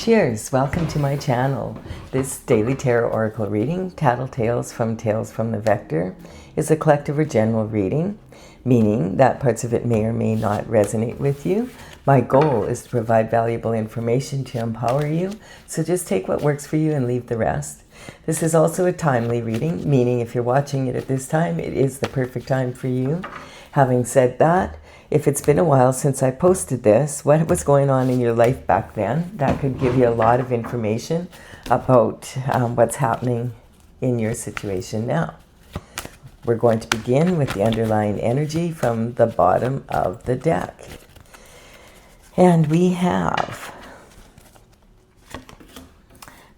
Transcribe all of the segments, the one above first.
Cheers! Welcome to my channel. This daily tarot oracle reading, Tattle Tales from the Vector, is a collective or general reading, meaning that parts of it may or may not resonate with you. My goal is to provide valuable information to empower you, so just take what works for you and leave the rest. This is also a timely reading, meaning if you're watching it at this time, it is the perfect time for you. Having said that, if it's been a while since I posted this, what was going on in your life back then? That could give you a lot of information about what's happening in your situation now. We're going to begin with the underlying energy from the bottom of the deck. And we have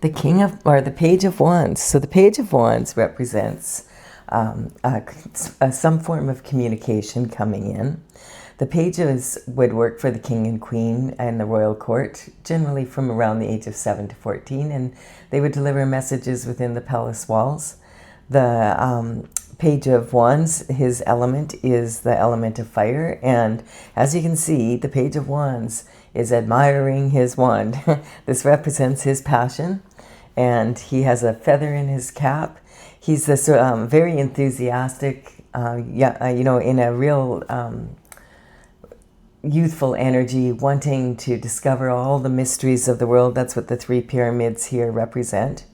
the the Page of Wands. So the Page of Wands represents some form of communication coming in. The pages would work for the king and queen and the royal court, generally from around the age of 7 to 14, and they would deliver messages within the palace walls. The Page of Wands, his element is the element of fire, and as you can see, the Page of Wands is admiring his wand. This represents his passion, and he has a feather in his cap. He's this very enthusiastic, in a real youthful energy, wanting to discover all the mysteries of the world. That's what the three pyramids here represent.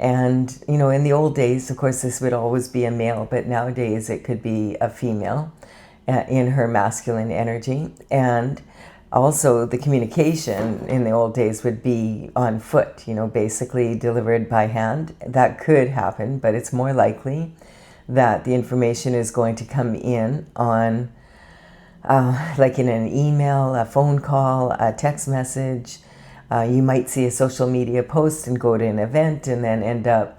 And, in the old days, of course, this would always be a male, but nowadays it could be a female in her masculine energy. And also the communication in the old days would be on foot, basically delivered by hand. That could happen, but it's more likely that the information is going to come in on like in an email, a phone call, a text message. You might see a social media post and go to an event and then end up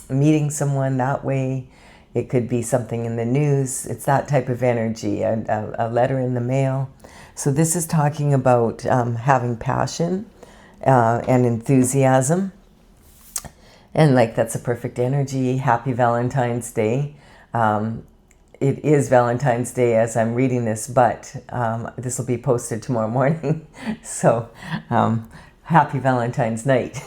meeting someone that way. It could be something in the news. It's that type of energy, a letter in the mail. So this is talking about having passion and enthusiasm. And that's a perfect energy. Happy Valentine's Day. It is Valentine's Day as I'm reading this, but this will be posted tomorrow morning. So happy Valentine's night.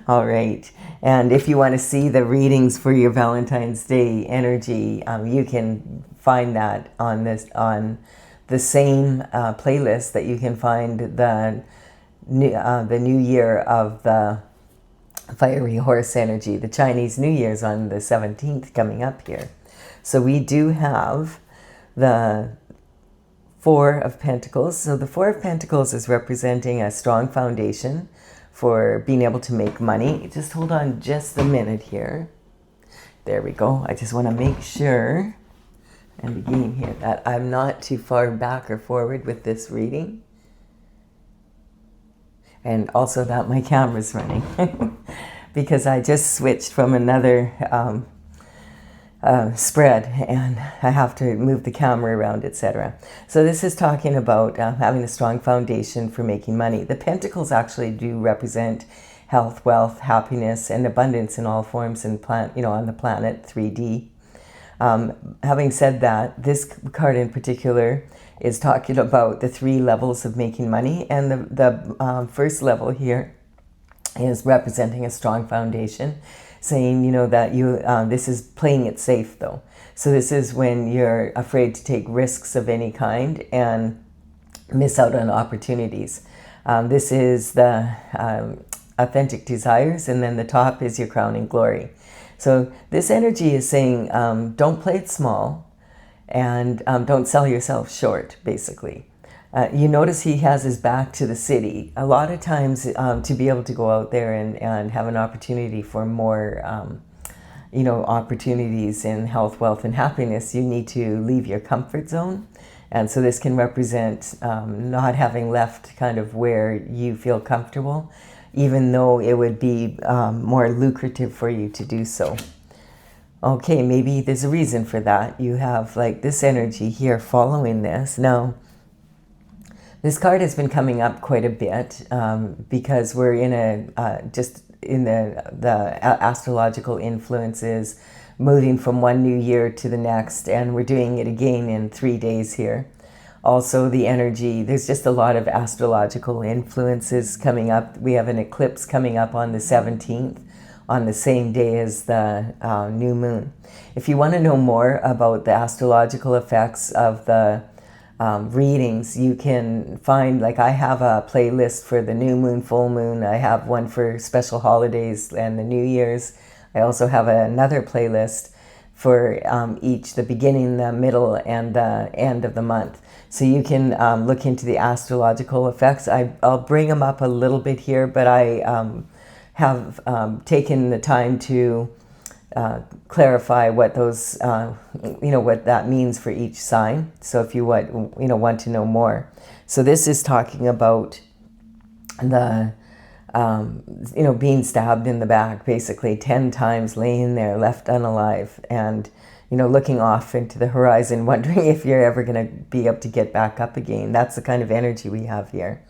All right. And if you want to see the readings for your Valentine's Day energy, you can find that on the same playlist that you can find the New Year of the Fiery Horse energy. The Chinese New Year's on the 17th coming up here. So we do have the Four of Pentacles. So the Four of Pentacles is representing a strong foundation for being able to make money. Just hold on just a minute here. There we go. I just want to make sure and begin here that I'm not too far back or forward with this reading. And also that my camera's running because I just switched from another spread and I have to move the camera around, etc. So this is talking about having a strong foundation for making money. The pentacles actually do represent health, wealth, happiness, and abundance in all forms and on the planet 3D. Having said that, this card in particular is talking about the 3 levels of making money, and the first level here is representing a strong foundation, saying, that this is playing it safe though. So this is when you're afraid to take risks of any kind and miss out on opportunities. This is the authentic desires, and then the top is your crowning glory. So this energy is saying, don't play it small and don't sell yourself short, basically. You notice he has his back to the city. A lot of times to be able to go out there and have an opportunity for more, opportunities in health, wealth, and happiness, you need to leave your comfort zone. And so this can represent not having left kind of where you feel comfortable, even though it would be more lucrative for you to do so. Okay, maybe there's a reason for that. You have this energy here following this. Now, this card has been coming up quite a bit because we're in the astrological influences, moving from one new year to the next, and we're doing it again in 3 days here Also the energy, there's just a lot of astrological influences coming up. We have an eclipse coming up on the 17th, on the same day as the new moon. If you want to know more about the astrological effects of the readings, you can find, like, I have a playlist for the new moon, full moon. I have one for special holidays and the New Year's. I also have another playlist for each, the beginning, the middle, and the end of the month. So you can look into the astrological effects. I'll bring them up a little bit here, but I have taken the time to clarify what those, what that means for each sign. So if you want to know more. So this is talking about the, being stabbed in the back, basically 10 times, laying there, left unalive, and, looking off into the horizon, wondering if you're ever going to be able to get back up again. That's the kind of energy we have here.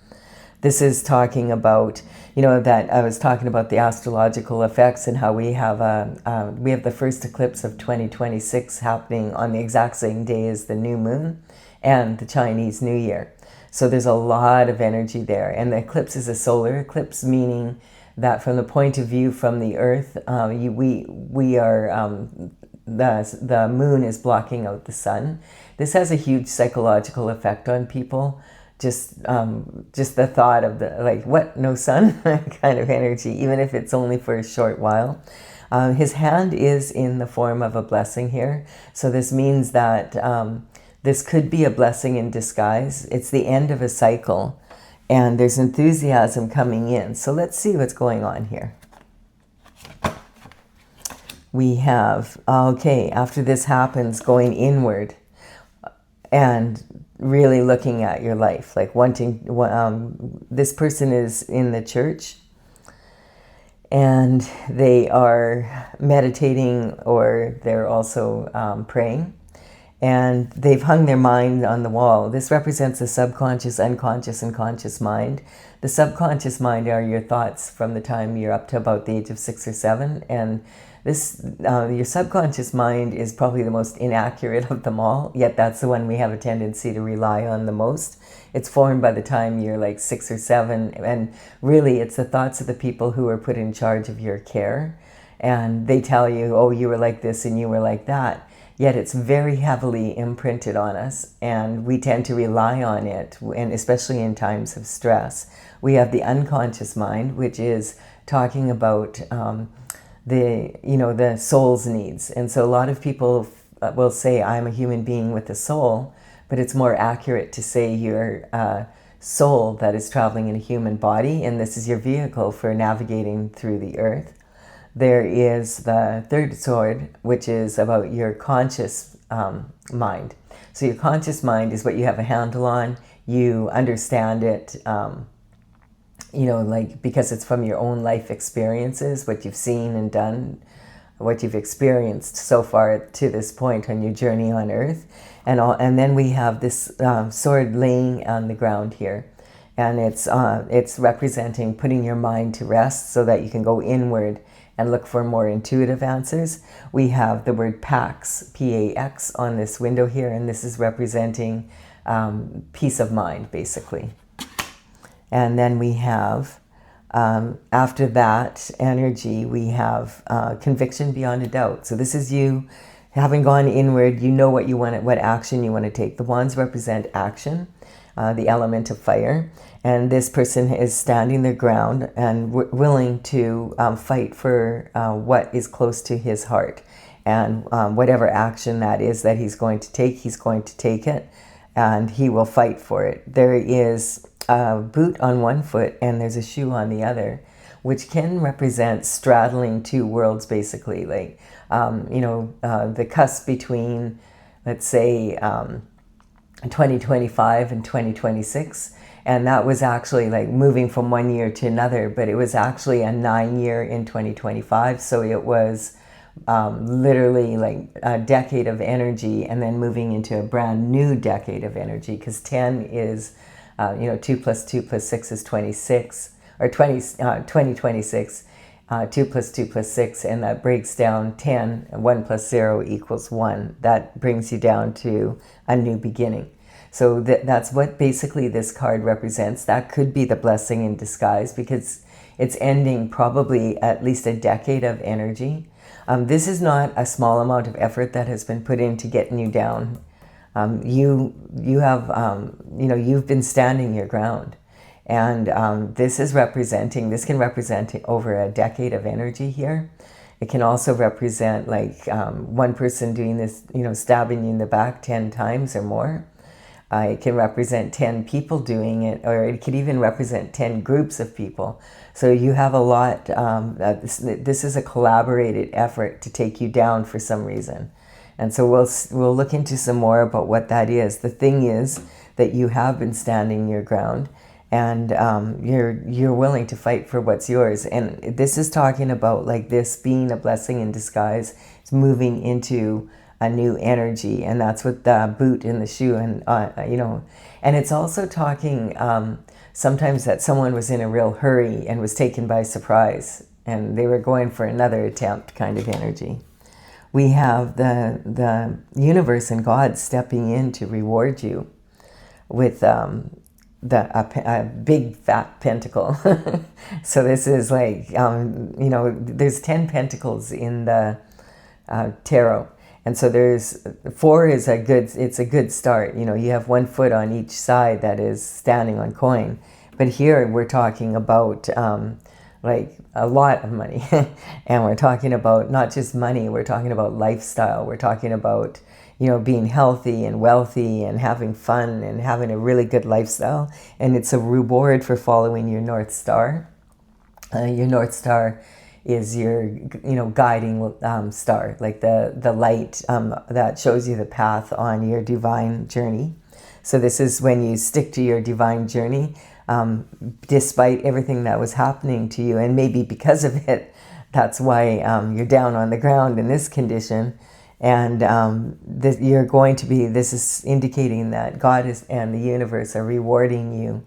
This is talking about, that I was talking about the astrological effects and how we have the first eclipse of 2026 happening on the exact same day as the new moon and the Chinese New Year. So there's a lot of energy there. And the eclipse is a solar eclipse, meaning that from the point of view from the Earth, we are, the moon is blocking out the sun. This has a huge psychological effect on people. Just the thought of the, like, what, no sun kind of energy, even if it's only for a short while. His hand is in the form of a blessing here. So this means that this could be a blessing in disguise. It's the end of a cycle, and there's enthusiasm coming in. So let's see what's going on here. We have, after this happens, going inward and really looking at your life, like wanting, this person is in the church and they are meditating, or they're also praying, and they've hung their mind on the wall. This represents the subconscious, unconscious, and conscious mind. The subconscious mind are your thoughts from the time you're up to about the age of 6 or 7, and this, your subconscious mind is probably the most inaccurate of them all, yet that's the one we have a tendency to rely on the most. It's formed by the time you're like 6 or 7, and really it's the thoughts of the people who are put in charge of your care, and they tell you, oh, you were like this and you were like that, yet it's very heavily imprinted on us, and we tend to rely on it, and especially in times of stress. We have the unconscious mind, which is talking about the soul's needs. And so a lot of people will say, I'm a human being with a soul, but it's more accurate to say you're a soul that is traveling in a human body, and this is your vehicle for navigating through the earth. There is the third sword, which is about your conscious mind. So your conscious mind is what you have a handle on. You understand it, because it's from your own life experiences, what you've seen and done, what you've experienced so far to this point on your journey on earth. And then we have this sword laying on the ground here. And it's representing putting your mind to rest so that you can go inward and look for more intuitive answers. We have the word Pax, P-A-X, on this window here, and this is representing peace of mind, basically. And then we have, after that energy, we have conviction beyond a doubt. So this is you having gone inward, you know what you want, what action you want to take. The wands represent action, the element of fire. And this person is standing their ground and willing to fight for what is close to his heart. And whatever action that is that he's going to take it, and he will fight for it. There is a boot on one foot and there's a shoe on the other, which can represent straddling two worlds, basically, like, the cusp between, let's say, 2025 and 2026. And that was actually like moving from one year to another, but it was actually a 9-year in 2025. So it was literally like a decade of energy, and then moving into a brand new decade of energy, because 10 is, 2 plus 2 plus 6 is 26, or 2026, 2 plus 2 plus 6, and that breaks down 10, 1 plus 0 equals 1. That brings you down to a new beginning. So that's what basically this card represents. That could be the blessing in disguise, because it's ending probably at least a decade of energy. This is not a small amount of effort that has been put into getting you down. You have, you've been standing your ground. And this can represent over a decade of energy here. It can also represent like one person doing this, stabbing you in the back 10 times or more. It can represent 10 people doing it, or it could even represent 10 groups of people. So you have a lot, this is a collaborated effort to take you down for some reason. And so we'll look into some more about what that is. The thing is that you have been standing your ground, and you're willing to fight for what's yours. And this is talking about like this being a blessing in disguise. It's moving into a new energy, and that's what the boot in the shoe, and and it's also talking sometimes that someone was in a real hurry and was taken by surprise, and they were going for another attempt kind of energy. We have the universe and God stepping in to reward you with a big fat pentacle. So this is like there's 10 pentacles in the tarot. And so there's 4 is a good start. You have 1 foot on each side that is standing on coin. But here we're talking about like a lot of money. And we're talking about not just money, we're talking about lifestyle. We're talking about, being healthy and wealthy and having fun and having a really good lifestyle. And it's a reward for following your North Star. Your North Star is your guiding star, like the light that shows you the path on your divine journey. So this is when you stick to your divine journey, despite everything that was happening to you, and maybe because of it, that's why you're down on the ground in this condition. And this is indicating that God and the universe are rewarding you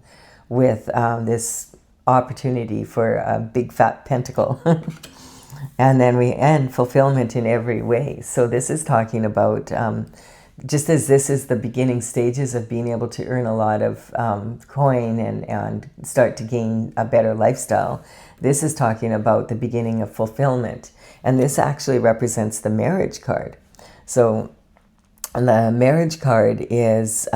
with this opportunity for a big fat pentacle. And then we end fulfillment in every way. So this is talking about just as this is the beginning stages of being able to earn a lot of coin and start to gain a better lifestyle, this is talking about the beginning of fulfillment. And this actually represents the marriage card. So the marriage card is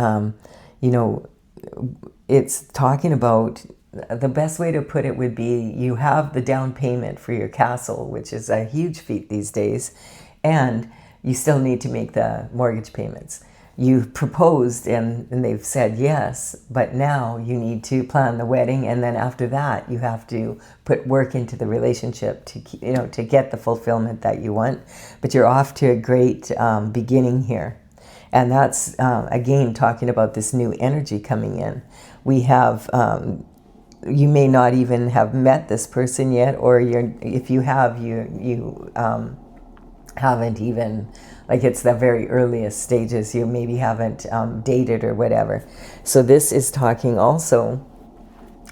it's talking about, the best way to put it would be, you have the down payment for your castle, which is a huge feat these days, and you still need to make the mortgage payments. You've proposed and they've said yes, but now you need to plan the wedding, and then after that you have to put work into the relationship to get the fulfillment that you want. But you're off to a great beginning here. And that's again talking about this new energy coming in. We have you may not even have met this person yet, or if you have, you haven't even, like, it's the very earliest stages. You maybe haven't dated or whatever. So this is talking also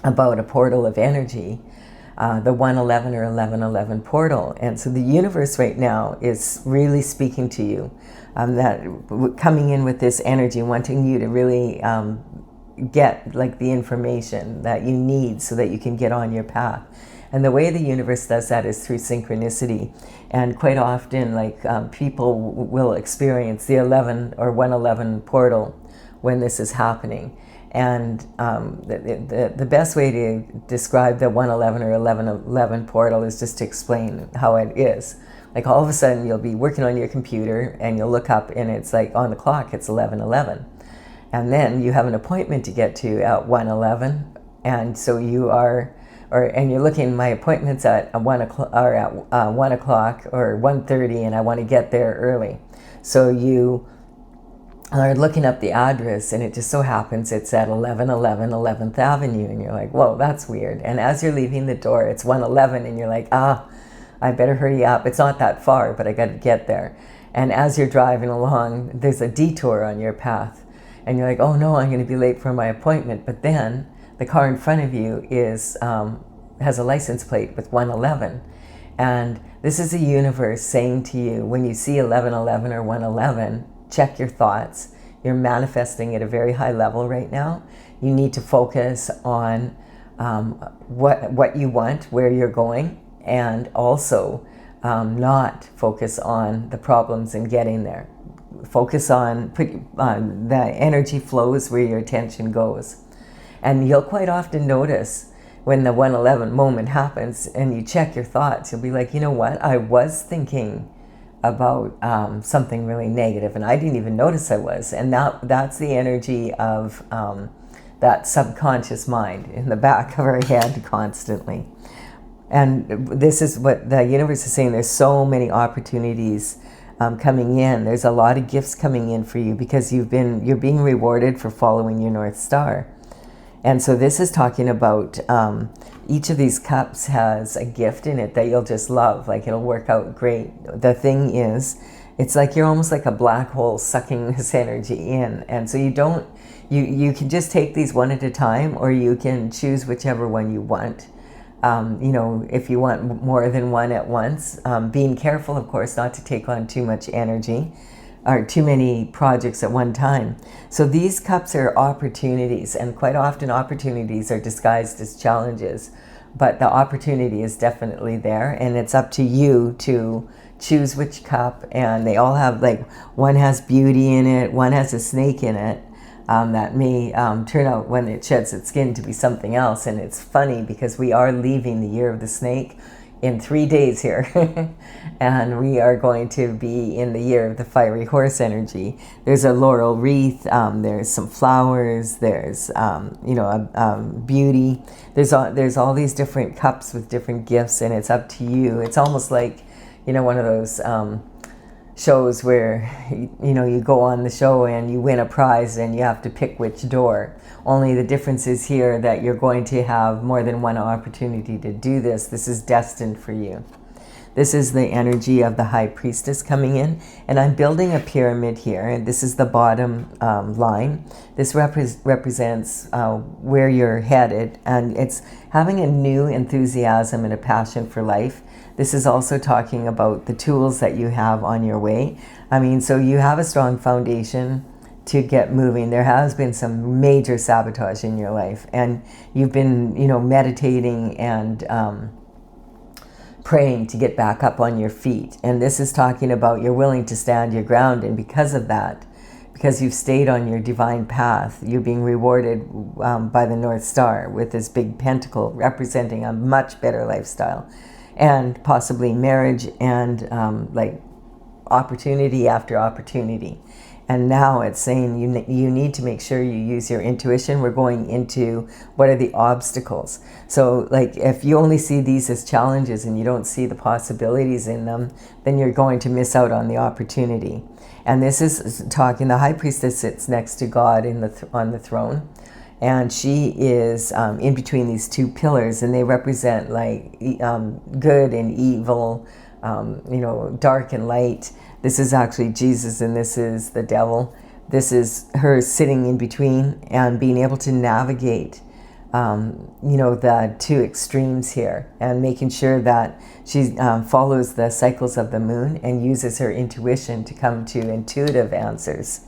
about a portal of energy, the 111 or 1111 portal. And so the universe right now is really speaking to you, that coming in with this energy, wanting you to really get like the information that you need so that you can get on your path. And the way the universe does that is through synchronicity. And quite often, like, people will experience the 11 or 111 portal when this is happening. And the best way to describe the 111 or 1111 portal is just to explain how it is. Like, all of a sudden you'll be working on your computer and you'll look up and it's like on the clock it's 11:11. And then you have an appointment to get to at 1:11, and so you are, and you're looking, my appointment's at 1 o'clock, or at 1 o'clock or 1:30, and I want to get there early. So you are looking up the address, and it just so happens it's at 1111 11th Avenue, and you're like, whoa, that's weird. And as you're leaving the door, it's 1:11, and you're like, I better hurry up. It's not that far, but I got to get there. And as you're driving along, there's a detour on your path. And you're like, oh no, I'm going to be late for my appointment. But then the car in front of you has a license plate with 111. And this is the universe saying to you, when you see 1111 or 111, check your thoughts. You're manifesting at a very high level right now. You need to focus on what you want, where you're going, and also not focus on the problems in getting there. Focus on the energy flows where your attention goes. And you'll quite often notice when the 111 moment happens and you check your thoughts, you'll be like, you know what, I was thinking about something really negative and I didn't even notice I was. And that's the energy of that subconscious mind in the back of our head constantly. And this is what the universe is saying. There's so many opportunities coming in. There's a lot of gifts coming in for you because you're being rewarded for following your North Star. And so this is talking about each of these cups has a gift in it that you'll just love. Like, it'll work out great. The thing is, it's like you're almost like a black hole sucking this energy in. And so you can just take these one at a time, or you can choose whichever one you want. If you want more than one at once, being careful, of course, not to take on too much energy or too many projects at one time. So these cups are opportunities, and quite often opportunities are disguised as challenges, but the opportunity is definitely there, and it's up to you to choose which cup. And they all have, like, one has beauty in it, one has a snake in it. That may turn out when it sheds its skin to be something else. And it's funny because we are leaving the year of the snake in 3 days here. And we are going to be in the year of the fiery horse energy. There's a laurel wreath, there's some flowers, there's beauty. There's all these different cups with different gifts, and it's up to you. It's almost like, one of those shows where you go on the show and you win a prize and you have to pick which door. Only the difference is here that you're going to have more than one opportunity to do this. This is destined for you. This is the energy of the High Priestess coming in, and I'm building a pyramid here, and this is the bottom line. This represents where you're headed, and it's having a new enthusiasm and a passion for life. This is also talking about the tools that you have on your way. So you have a strong foundation to get moving. There has been some major sabotage in your life, and you've been, meditating and praying to get back up on your feet. And this is talking about you're willing to stand your ground, and because of that, because you've stayed on your divine path, you're being rewarded by the North Star with this big pentacle representing a much better lifestyle, and possibly marriage and opportunity after opportunity. And now it's saying you need to make sure you use your intuition. We're going into what are the obstacles. So, like, if you only see these as challenges and you don't see the possibilities in them, then you're going to miss out on the opportunity. And this is talking, the High Priestess sits next to God on the throne. And she is in between these two pillars, and they represent good and evil, dark and light. This is actually Jesus, and this is the devil. This is her sitting in between and being able to navigate, the two extremes here, and making sure that she follows the cycles of the moon and uses her intuition to come to intuitive answers.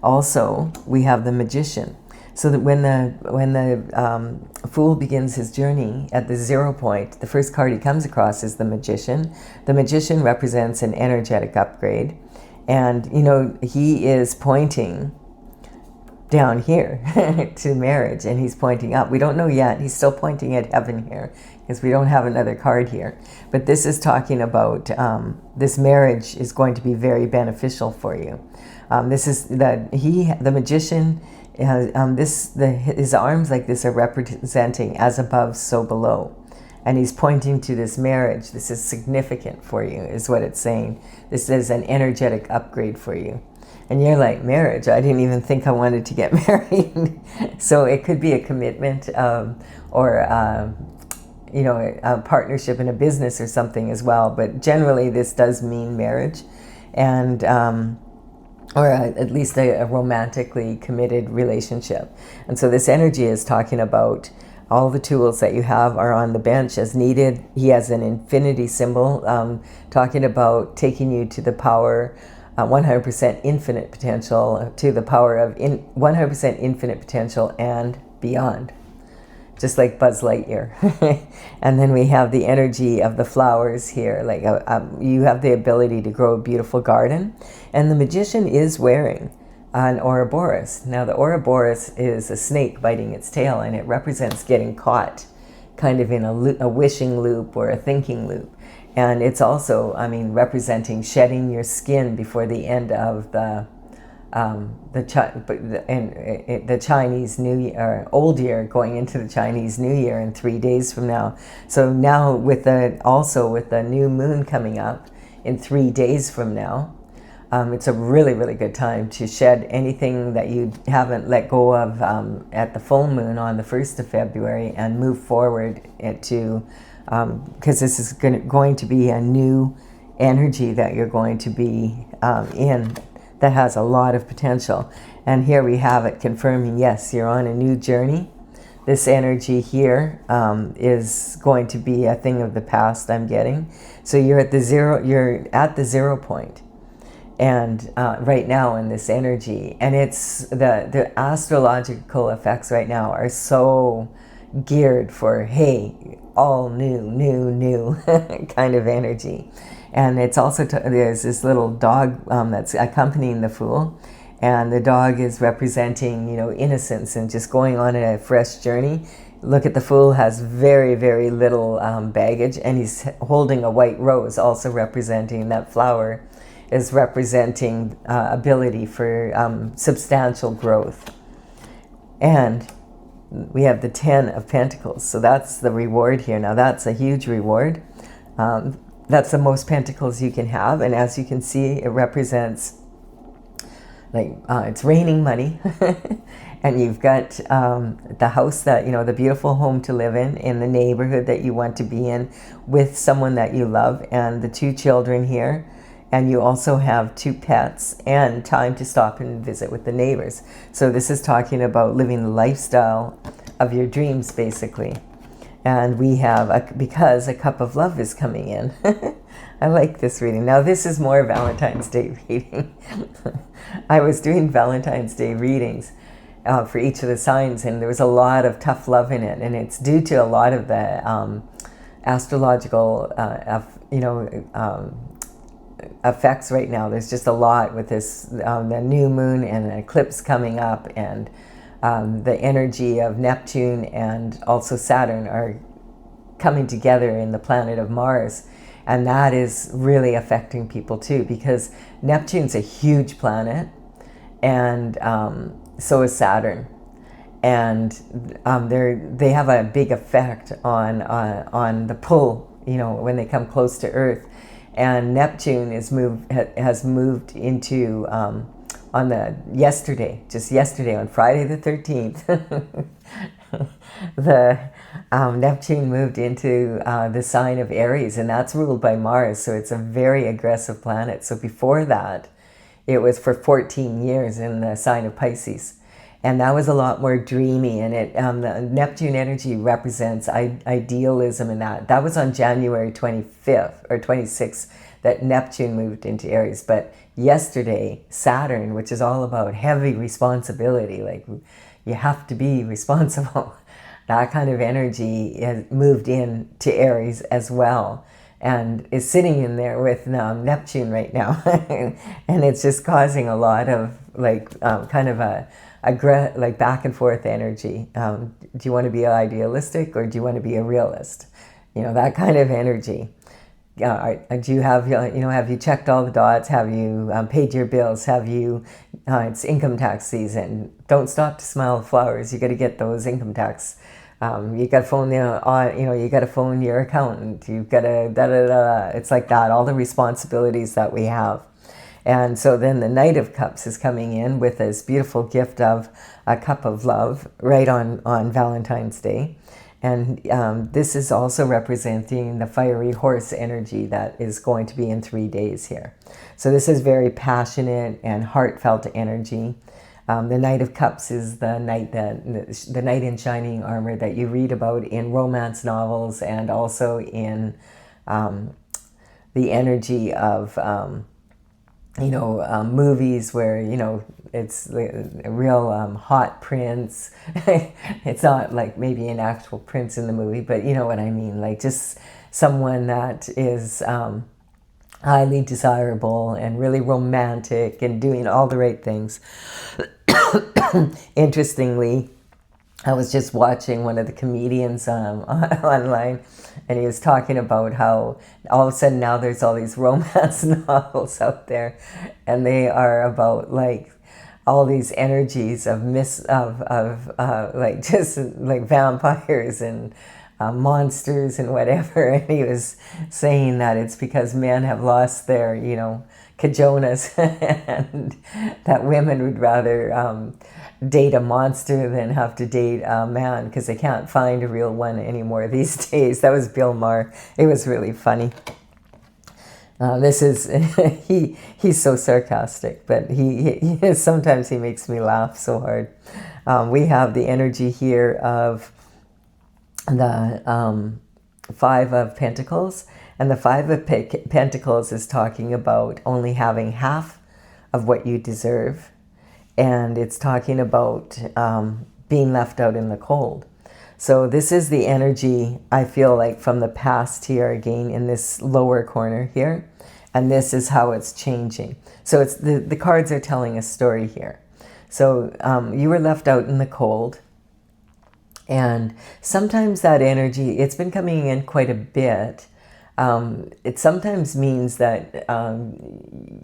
Also, we have the Magician. So that when the Fool begins his journey at the 0 point, the first card he comes across is the Magician. The Magician represents an energetic upgrade. And, he is pointing down here to marriage, and he's pointing up. We don't know yet. He's still pointing at heaven here because we don't have another card here. But this is talking about this marriage is going to be very beneficial for you. This is the Magician. His arms like this are representing as above, so below. And he's pointing to this marriage. This is significant for you, is what it's saying. This is an energetic upgrade for you. And you're like, marriage? I didn't even think I wanted to get married. So it could be a commitment or a partnership in a business or something as well. But generally, this does mean marriage. And or at least a romantically committed relationship. And so this energy is talking about all the tools that you have are on the bench as needed. He has an infinity symbol talking about taking you to the power 100% infinite potential to the power of 100% infinite potential and beyond, just like Buzz Lightyear. And then we have the energy of the flowers here. Like you have the ability to grow a beautiful garden, and the magician is wearing an Ouroboros. Now the Ouroboros is a snake biting its tail, and it represents getting caught kind of in a wishing loop or a thinking loop. And it's also, I mean, representing shedding your skin before the end of the Chinese New Year, or Old Year, going into the Chinese New Year in 3 days from now. So now with the new moon coming up in 3 days from now, it's a really, really good time to shed anything that you haven't let go of at the full moon on the 1st of February and move forward to, because this is going to be a new energy that you're going to be in that has a lot of potential. And here we have it confirming, yes, you're on a new journey. This energy here is going to be a thing of the past, I'm getting. So you're at the 0 point. And right now in this energy, and it's the astrological effects right now are so geared for, hey, all new kind of energy. And it's also there's this little dog that's accompanying the Fool, and the dog is representing, you know, innocence and just going on a fresh journey. Look at the Fool, has very, very little baggage, and he's holding a white rose, also representing that flower is representing ability for substantial growth. And we have the 10 of Pentacles, so that's the reward here. Now that's a huge reward. That's the most pentacles you can have, and as you can see, it represents, like, it's raining money. And you've got the house that, you know, the beautiful home to live in the neighborhood that you want to be in, with someone that you love, and the 2 children here. And you also have 2 pets and time to stop and visit with the neighbors. So this is talking about living the lifestyle of your dreams, basically. And we have, because a cup of love is coming in. I like this reading. Now this is more Valentine's Day reading. I was doing Valentine's Day readings for each of the signs, and there was a lot of tough love in it. And it's due to a lot of the astrological, effects right now. There's just a lot with this, the new moon and an eclipse coming up, and the energy of Neptune and also Saturn are coming together in the planet of Mars. And that is really affecting people too, because Neptune's a huge planet, and so is Saturn. And they have a big effect on the pull, you know, when they come close to Earth. And Neptune has moved into just yesterday on Friday the 13th. Neptune moved into the sign of Aries, and that's ruled by Mars, so it's a very aggressive planet. So before that, it was for 14 years in the sign of Pisces. And that was a lot more dreamy, and the Neptune energy represents idealism, and that was on January 25th or 26th that Neptune moved into Aries. But yesterday, Saturn, which is all about heavy responsibility, like you have to be responsible, that kind of energy has moved into Aries as well, and is sitting in there with Neptune right now. And it's just causing a lot of kind of a back and forth energy. Do you want to be idealistic, or do you want to be a realist? You know, that kind of energy. Do you have, have you checked all the dots? Have you paid your bills? Have you, it's income tax season. Don't stop to smell the flowers. You got to get those income tax. You got to phone you got to phone your accountant. You've got to, It's like that, all the responsibilities that we have. And so then the Knight of Cups is coming in with this beautiful gift of a cup of love right on Valentine's Day. And this is also representing the fiery horse energy that is going to be in 3 days here. So this is very passionate and heartfelt energy. The Knight of Cups is the knight in shining armor that you read about in romance novels, and also in the energy of you know, movies where, you know, it's a real hot prince. It's not like maybe an actual prince in the movie, but you know what I mean, like just someone that is highly desirable and really romantic and doing all the right things. Interestingly, I was just watching one of the comedians online, and he was talking about how all of a sudden now there's all these romance novels out there, and they are about like all these energies of like just like vampires and monsters and whatever. And he was saying that it's because men have lost their, you know, cajonas, and that women would rather date a monster than have to date a man because they can't find a real one anymore these days. That was Bill Maher. It was really funny. This is he's so sarcastic, but he sometimes he makes me laugh so hard. We have the energy here of the Five of Pentacles, and the Five of Pentacles is talking about only having half of what you deserve, and it's talking about being left out in the cold. So this is the energy, I feel like, from the past here again in this lower corner here, and this is how it's changing. So it's the cards are telling a story here. So you were left out in the cold, and sometimes that energy, it's been coming in quite a bit. It sometimes means that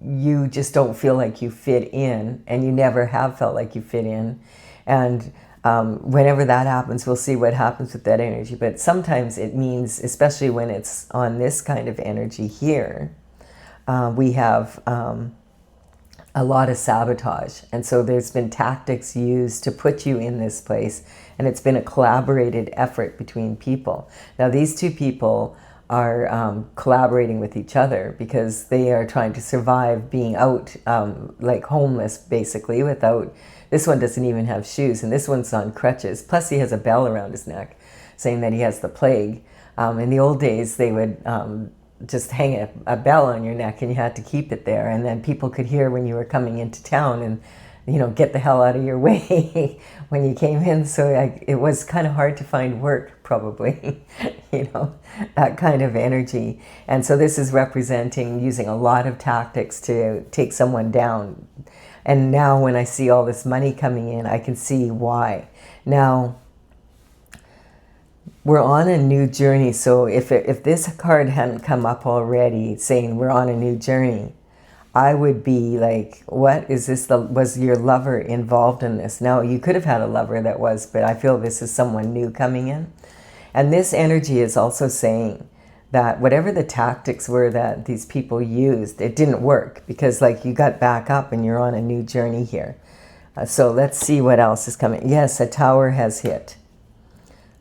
you just don't feel like you fit in, and you never have felt like you fit in. And whenever that happens, we'll see what happens with that energy. But sometimes it means, especially when it's on this kind of energy here, we have a lot of sabotage. And so there's been tactics used to put you in this place, and it's been a collaborated effort between people. Now these two people are collaborating with each other because they are trying to survive being out like homeless, basically, without, this one doesn't even have shoes, and this one's on crutches, plus he has a bell around his neck saying that he has the plague. In the old days they would just hang a bell on your neck, and you had to keep it there, and then people could hear when you were coming into town and, you know, get the hell out of your way when you came in. So it was kind of hard to find work, probably, you know, that kind of energy. And so this is representing using a lot of tactics to take someone down. And now when I see all this money coming in, I can see why. Now, we're on a new journey. So if this card hadn't come up already saying we're on a new journey, I would be like, what is this? Was your lover involved in this? Now, you could have had a lover that was, but I feel this is someone new coming in. And this energy is also saying that whatever the tactics were that these people used, it didn't work, because like you got back up and you're on a new journey here. So let's see what else is coming. Yes, a tower has hit.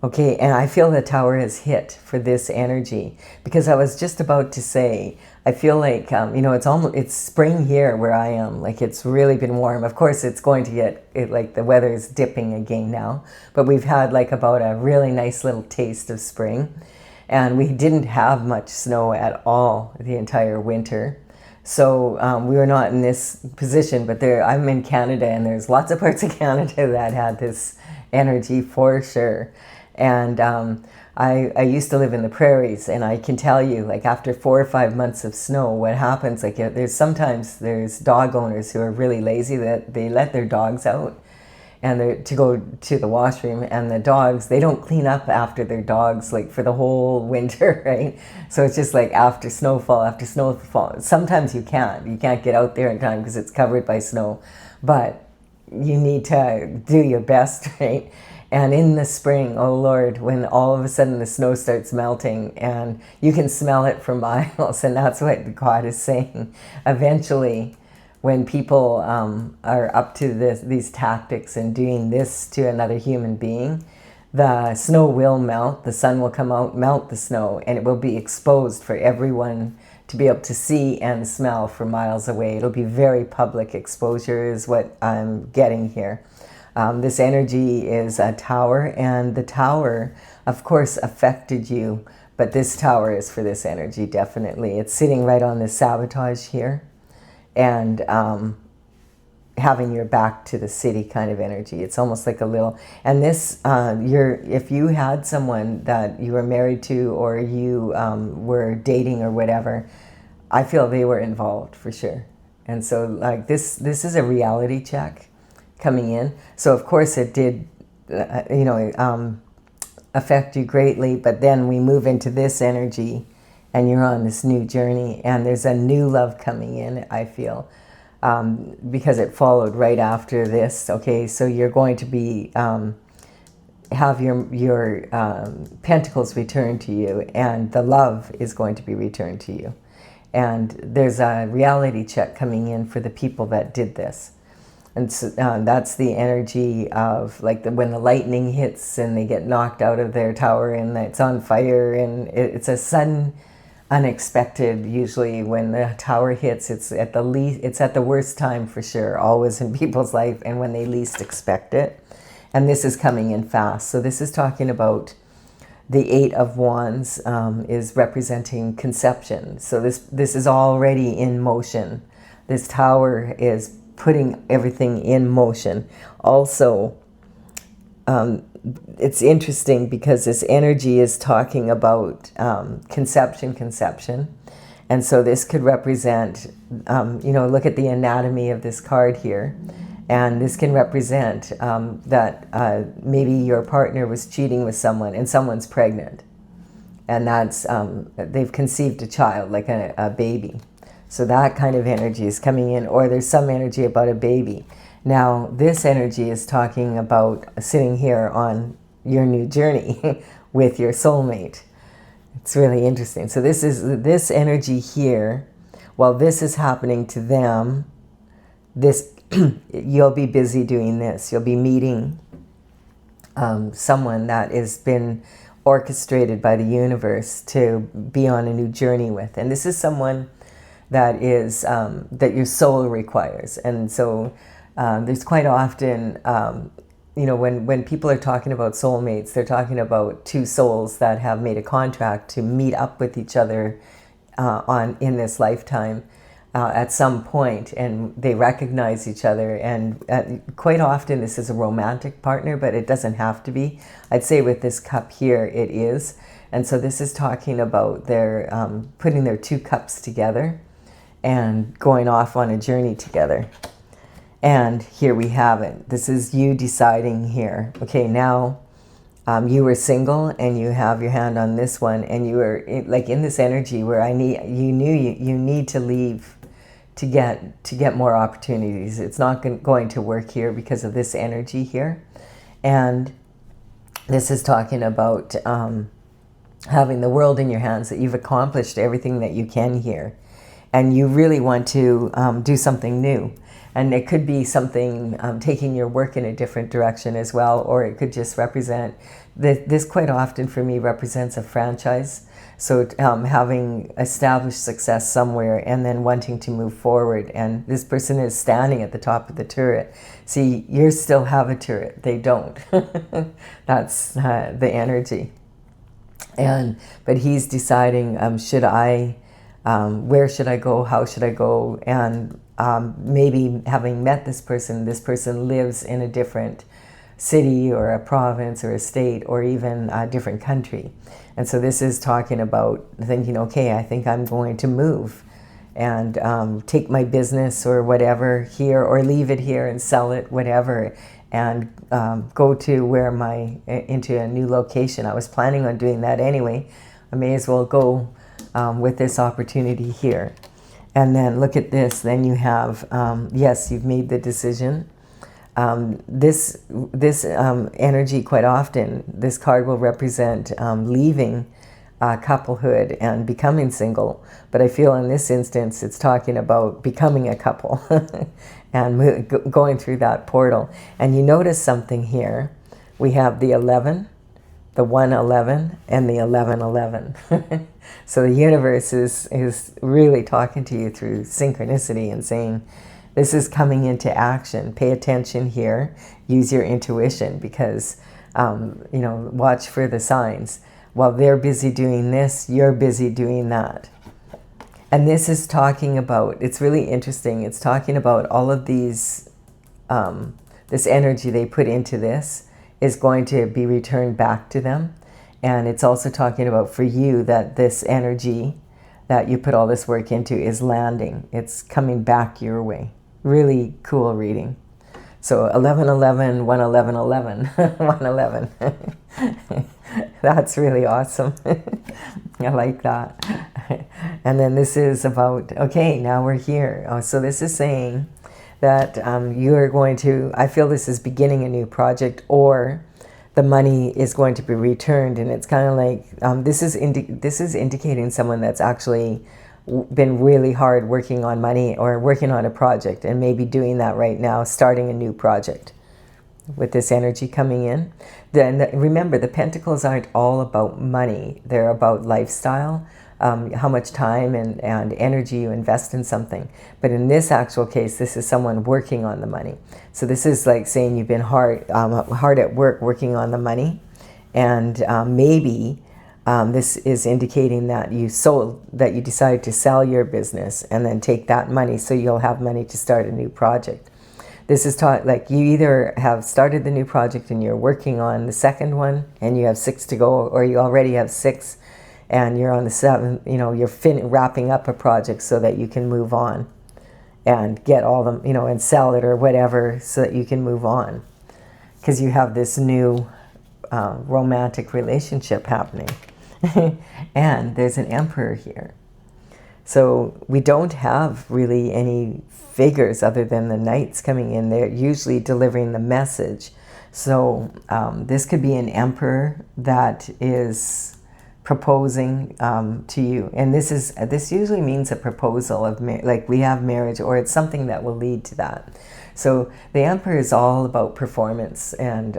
Okay, and I feel the tower has hit for this energy, because I was just about to say, I feel like, you know, it's spring here where I am. Like, it's really been warm. Of course, it's going to get, like, the weather is dipping again now, but we've had like about a really nice little taste of spring, and we didn't have much snow at all the entire winter. So we were not in this position, but I'm in Canada, and there's lots of parts of Canada that had this energy for sure. And I used to live in the prairies, and I can tell you, like, after 4 or 5 months of snow, what happens, like, sometimes there's dog owners who are really lazy, that they let their dogs out and to go to the washroom, and the dogs, they don't clean up after their dogs, like, for the whole winter, right? So it's just like after snowfall, sometimes you can't get out there in time because it's covered by snow, but you need to do your best, right? And in the spring, oh Lord, when all of a sudden the snow starts melting and you can smell it for miles, and that's what God is saying. Eventually, when people are up to these tactics and doing this to another human being, the snow will melt, the sun will come out, melt the snow, and it will be exposed for everyone to be able to see and smell for miles away. It'll be very public exposure is what I'm getting here. This energy is a tower, and the tower, of course, affected you, but this tower is for this energy, definitely. It's sitting right on this sabotage here, and having your back to the city kind of energy. It's almost like a little, and this, if you had someone that you were married to, or you were dating or whatever, I feel they were involved for sure. And so like this is a reality check coming in. So of course it did, affect you greatly, but then we move into this energy and you're on this new journey, and there's a new love coming in, I feel. Because it followed right after this. Okay, so you're going to be have your pentacles returned to you, and the love is going to be returned to you. And there's a reality check coming in for the people that did this. And so, that's the energy of like when the lightning hits and they get knocked out of their tower and it's on fire, and it's a sudden, unexpected. Usually when the tower hits, it's at the worst time for sure, always in people's life, and when they least expect it. And this is coming in fast. So this is talking about the Eight of Wands, is representing conception. So this is already in motion. This tower is putting everything in motion. Also, it's interesting because this energy is talking about conception. And so this could represent, look at the anatomy of this card here. And this can represent that maybe your partner was cheating with someone and someone's pregnant. And that's, they've conceived a child, like a baby. So that kind of energy is coming in, or there's some energy about a baby. Now, this energy is talking about sitting here on your new journey with your soulmate. It's really interesting. So this energy here, while this is happening to them, you'll be busy doing this. You'll be meeting someone that has been orchestrated by the universe to be on a new journey with. And this is someone that is that your soul requires. And so there's quite often, when people are talking about soulmates, they're talking about two souls that have made a contract to meet up with each other in this lifetime at some point, and they recognize each other. And quite often this is a romantic partner, but it doesn't have to be. I'd say with this cup here, it is. And so this is talking about their putting their two cups together and going off on a journey together. And here we have it. This is you deciding here. Okay, now you were single and you have your hand on this one, and you were in this energy where you need to leave to get more opportunities. It's not going to work here because of this energy here. And this is talking about having the world in your hands, that you've accomplished everything that you can here. And you really want to do something new. And it could be something taking your work in a different direction as well, or it could just represent, this quite often for me represents a franchise. So having established success somewhere and then wanting to move forward. And this person is standing at the top of the turret. See, you still have a turret. They don't. That's the energy. But he's deciding, where should I go? How should I go? And maybe having met this person lives in a different city or a province or a state or even a different country. And so this is talking about thinking, okay, I think I'm going to move and take my business or whatever here, or leave it here and sell it, whatever, and go to into a new location. I was planning on doing that anyway. I may as well go with this opportunity here. And then look at this. Then you have, yes, you've made the decision. This energy, quite often, this card will represent leaving couplehood and becoming single. But I feel in this instance, it's talking about becoming a couple and going through that portal. And you notice something here. We have the 11, the 111, and the 1111. So the universe is really talking to you through synchronicity and saying, this is coming into action. Pay attention here. Use your intuition, because, watch for the signs. While they're busy doing this, you're busy doing that. And this is talking about, it's really interesting, it's talking about all of these, this energy they put into this is going to be returned back to them. And it's also talking about for you that this energy that you put all this work into is landing. It's coming back your way. Really cool reading. So 1111, 11111, 111. That's really awesome. I like that. And then this is about, okay, now we're here. Oh, so this is saying that you are going to, I feel this is beginning a new project, or the money is going to be returned. And it's kind of like, this is indicating someone that's actually been really hard working on money or working on a project, and maybe doing that right now, starting a new project with this energy coming in. Then remember, the pentacles aren't all about money. They're about lifestyle, how much time and energy you invest in something. But in this actual case, this is someone working on the money. So this is like saying you've been hard at work working on the money, and maybe this is indicating that you decided to sell your business and then take that money so you'll have money to start a new project. This is like you either have started the new project and you're working on the second one and you have 6 to go, or you already have 6 and you're on the 7th, you're wrapping up a project so that you can move on and get all them, and sell it or whatever so that you can move on. Because you have this new romantic relationship happening. And there's an emperor here. So we don't have really any figures other than the knights coming in. They're usually delivering the message. So this could be an emperor that is proposing to you. And this usually means a proposal of, like we have marriage, or it's something that will lead to that. So the emperor is all about performance, and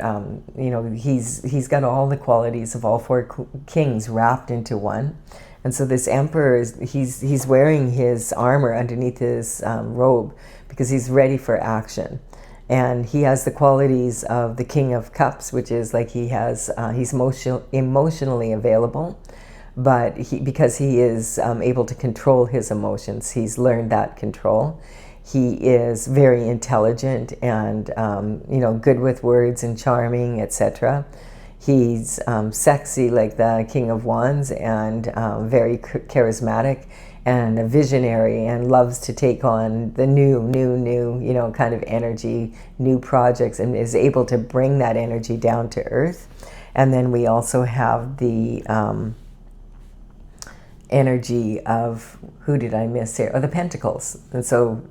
he's got all the qualities of all 4 kings wrapped into one. And so this emperor he's wearing his armor underneath his robe because he's ready for action, and he has the qualities of the King of Cups, which is like he's emotionally available, but because he is able to control his emotions, he's learned that control. He is very intelligent and, good with words and charming, etc. He's sexy like the King of Wands, and very charismatic and a visionary, and loves to take on the new, kind of energy, new projects, and is able to bring that energy down to earth. And then we also have the energy of, who did I miss here? Oh, the Pentacles. And so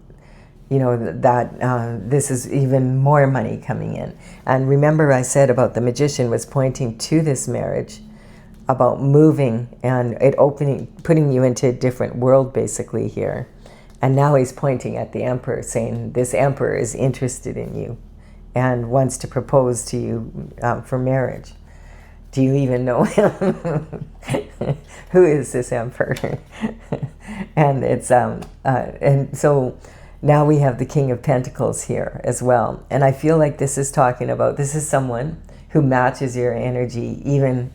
this is even more money coming in. And remember I said about the Magician was pointing to this marriage, about moving and it putting you into a different world basically here. And now he's pointing at the Emperor, saying this Emperor is interested in you and wants to propose to you for marriage. Do you even know him? Who is this Emperor? And it's and so now we have the King of Pentacles here as well. And I feel like this is talking about, this is someone who matches your energy, even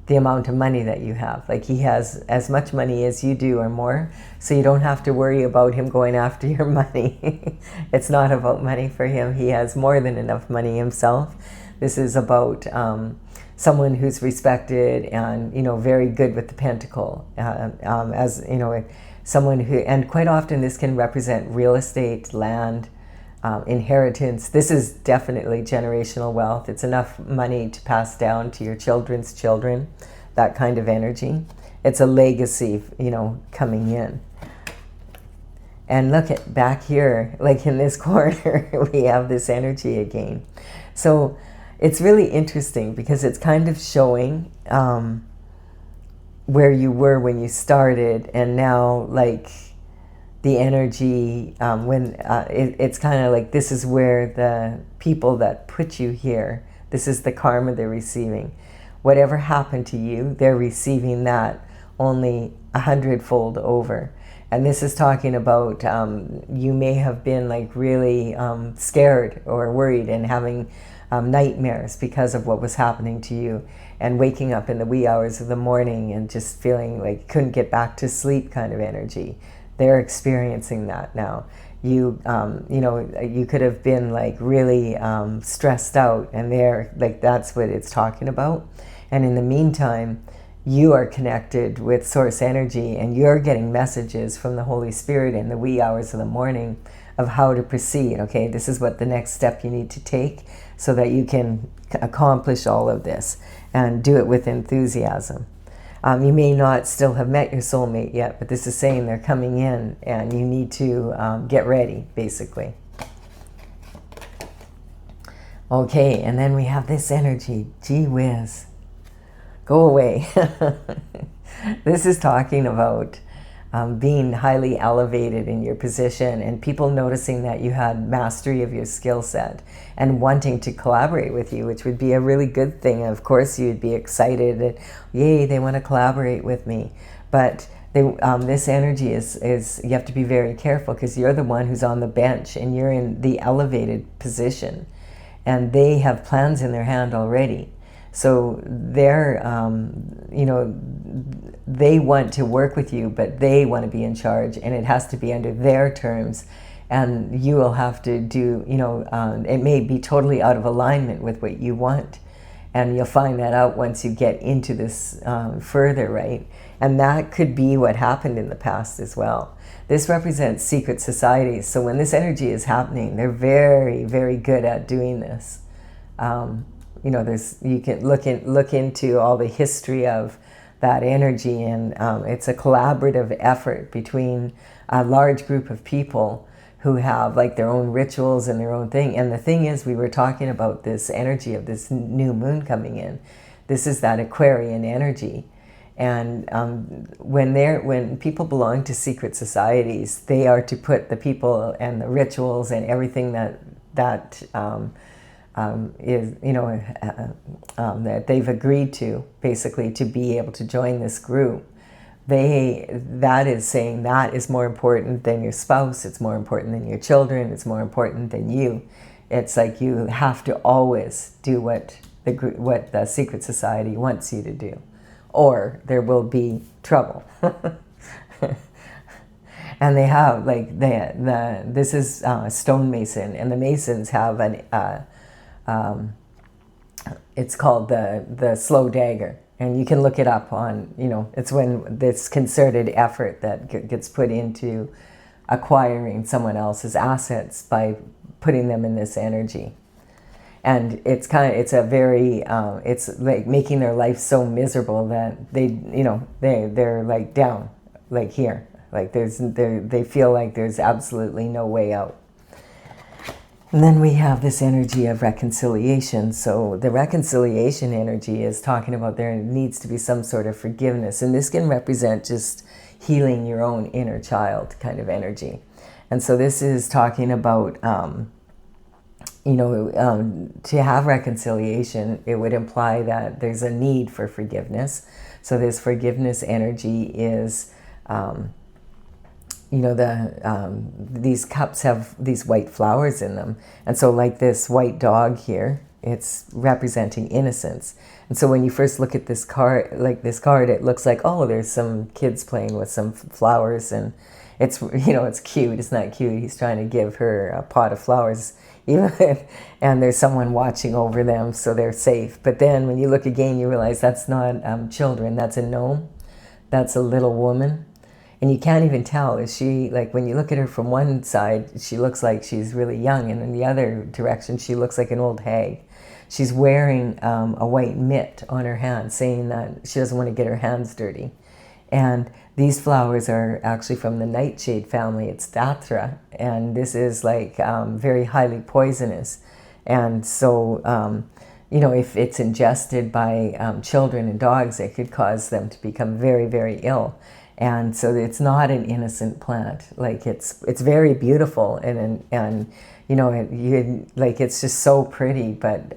the amount of money that you have. Like he has as much money as you do or more, so you don't have to worry about him going after your money. It's not about money for him. He has more than enough money himself. This is about someone who's respected and, very good with the pentacle, someone who, and quite often this can represent real estate, land, inheritance. This is definitely generational wealth. It's enough money to pass down to your children's children, that kind of energy. It's a legacy, coming in. And look at back here, like in this corner, we have this energy again. So it's really interesting because it's kind of showing where you were when you started, and now like the energy it's kind of like this is where the people that put you here, this is the karma they're receiving. Whatever happened to you, they're receiving that only 100-fold over. And this is talking about you may have been like really scared or worried and having nightmares because of what was happening to you. and waking up in the wee hours of the morning and just feeling like you couldn't get back to sleep kind of energy. They're experiencing that now. You know, you could have been like really stressed out, and they're like, that's what it's talking about. And in the meantime, you are connected with source energy, and you're getting messages from the Holy Spirit in the wee hours of the morning of how to proceed. Okay, this is what the next step you need to take so that you can accomplish all of this and do it with enthusiasm. You may not still have met your soulmate yet, but this is saying they're coming in and you need to get ready, basically. Okay, and then we have this energy. Gee whiz. Go away. This is talking about being highly elevated in your position and people noticing that you had mastery of your skill set and wanting to collaborate with you, which would be a really good thing. Of course, you'd be excited that, yay, they want to collaborate with me. But this energy is you have to be very careful, because you're the one who's on the bench and you're in the elevated position, and they have plans in their hand already. So they're, you know, they want to work with you, but they want to be in charge, and it has to be under their terms. And you will have to do, you know, it may be totally out of alignment with what you want. And you'll find that out once you get into this further, right? And that could be what happened in the past as well. This represents secret societies. So when this energy is happening, they're very, very good at doing this. You know, you can look into all the history of that energy, and it's a collaborative effort between a large group of people who have like their own rituals and their own thing. And the thing is, we were talking about this energy of this new moon coming in. This is that Aquarian energy. And when people belong to secret societies, they are to put the people and the rituals and everything that is, you know, that they've agreed to, basically, to be able to join this group. That is saying that is more important than your spouse, it's more important than your children, it's more important than you. It's like you have to always do what the secret society wants you to do, or there will be trouble. And they have like this is stonemason, and the Masons have an it's called the slow dagger. And you can look it up on, you know, it's when this concerted effort that gets put into acquiring someone else's assets by putting them in this energy. And it's a very, it's like making their life so miserable that they're like down, like here, like they feel like there's absolutely no way out. And then we have this energy of reconciliation. So the reconciliation energy is talking about there needs to be some sort of forgiveness. And this can represent just healing your own inner child kind of energy. And so this is talking about, to have reconciliation, it would imply that there's a need for forgiveness. So this forgiveness energy is... these cups have these white flowers in them. And so like this white dog here, it's representing innocence. And so when you first look at this card, it looks like, oh, there's some kids playing with some flowers, and it's, you know, it's cute. It's not cute. He's trying to give her a pot of flowers, and there's someone watching over them, so they're safe. But then when you look again, you realize that's not children. That's a gnome. That's a little woman. And you can't even tell, is she, like when you look at her from one side, she looks like she's really young, and in the other direction, she looks like an old hag. She's wearing a white mitt on her hand, saying that she doesn't want to get her hands dirty. And these flowers are actually from the nightshade family. It's Tattle, and this is like very highly poisonous. And so, if it's ingested by children and dogs, it could cause them to become very, very ill. And so it's not an innocent plant. Like it's very beautiful, and it's just so pretty, but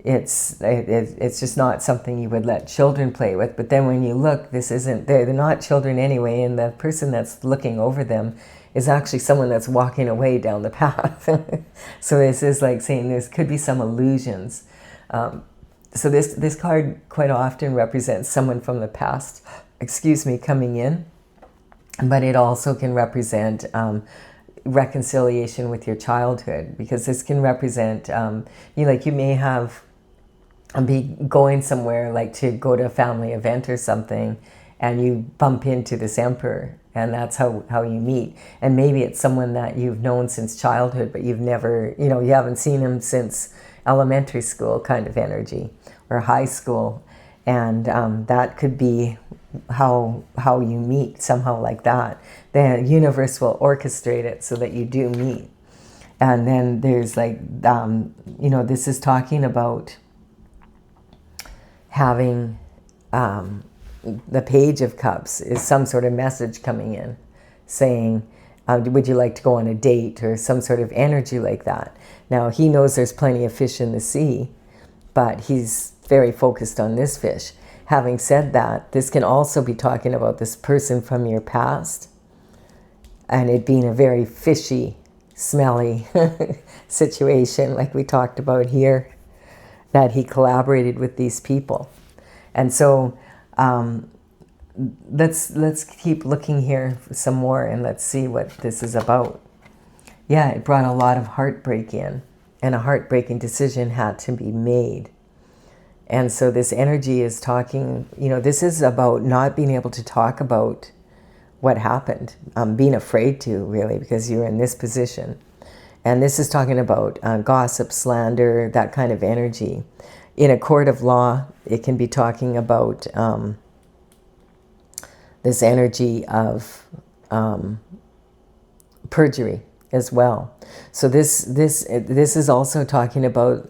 it's just not something you would let children play with. But then when you look, they're not children anyway, and the person that's looking over them is actually someone that's walking away down the path. So this is like saying there could be some illusions. So this card quite often represents someone from the past, excuse me, coming in, but it also can represent reconciliation with your childhood, because this can represent, you may have be going somewhere, like to go to a family event or something, and you bump into this emperor, and that's how you meet. And maybe it's someone that you've known since childhood, but you've never, you haven't seen him since elementary school kind of energy, or high school. And that could be how you meet, somehow like that. The universe will orchestrate it so that you do meet. And then there's like, this is talking about having the Page of Cups is some sort of message coming in saying, would you like to go on a date, or some sort of energy like that. Now, he knows there's plenty of fish in the sea, but he's very focused on this fish. Having said that, this can also be talking about this person from your past, and it being a very fishy, smelly situation, like we talked about here, that he collaborated with these people. And so let's keep looking here for some more, and let's see what this is about. Yeah, it brought a lot of heartbreak in, and a heartbreaking decision had to be made. And so this energy is talking, this is about not being able to talk about what happened, being afraid to, really, because you're in this position. And this is talking about gossip, slander, that kind of energy. In a court of law, it can be talking about this energy of perjury as well. So this is also talking about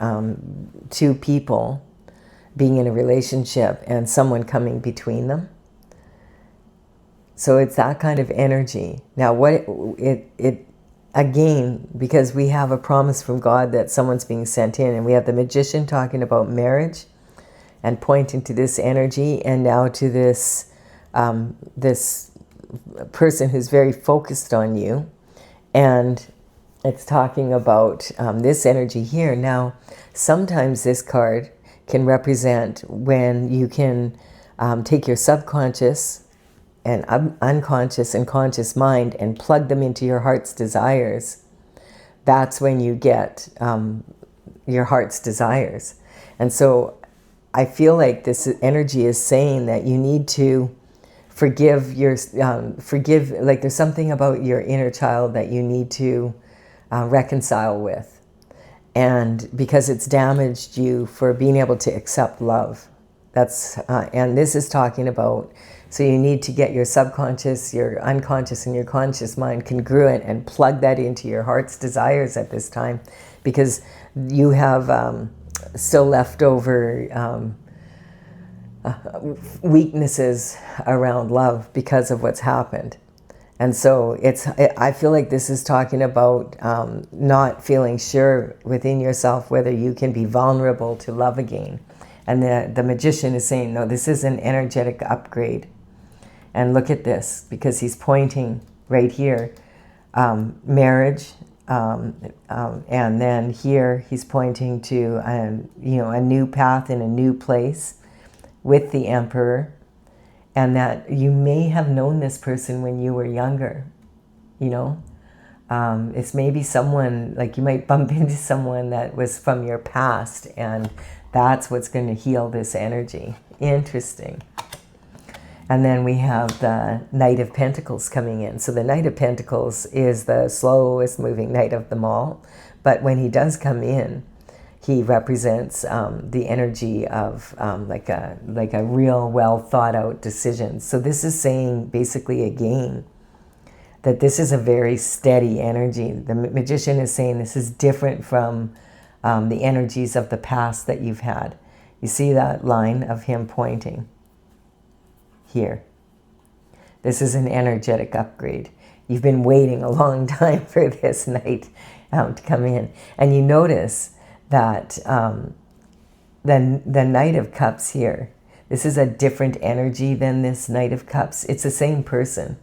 two people being in a relationship and someone coming between them. So it's that kind of energy. Now, what it again, because we have a promise from God that someone's being sent in, and we have the Magician talking about marriage and pointing to this energy, and now to this this person who's very focused on you, and it's talking about this energy here. Now, sometimes this card can represent when you can take your subconscious and unconscious and conscious mind and plug them into your heart's desires. That's when you get your heart's desires. And so I feel like this energy is saying that you need to forgive like there's something about your inner child that you need to reconcile with. And because it's damaged you for being able to accept love. That's and this is talking about, so you need to get your subconscious, your unconscious, and your conscious mind congruent and plug that into your heart's desires at this time, because you have still leftover weaknesses around love because of what's happened. And so I feel like this is talking about not feeling sure within yourself whether you can be vulnerable to love again. And the Magician is saying, no, this is an energetic upgrade. And look at this, because he's pointing right here, marriage, and then here he's pointing to a new path in a new place with the Emperor, and that you may have known this person when you were younger. It's maybe someone, like you might bump into someone that was from your past, and that's what's going to heal this energy. Interesting. And then we have the Knight of Pentacles coming in. So the Knight of Pentacles is the slowest moving knight of them all. But when he does come in, he represents the energy of like a real well thought out decision. So this is saying basically again that this is a very steady energy. The Magician is saying this is different from the energies of the past that you've had. You see that line of him pointing here. This is an energetic upgrade. You've been waiting a long time for this knight to come in. And you notice that the Knight of Cups here, this is a different energy than this Knight of Cups. It's the same person,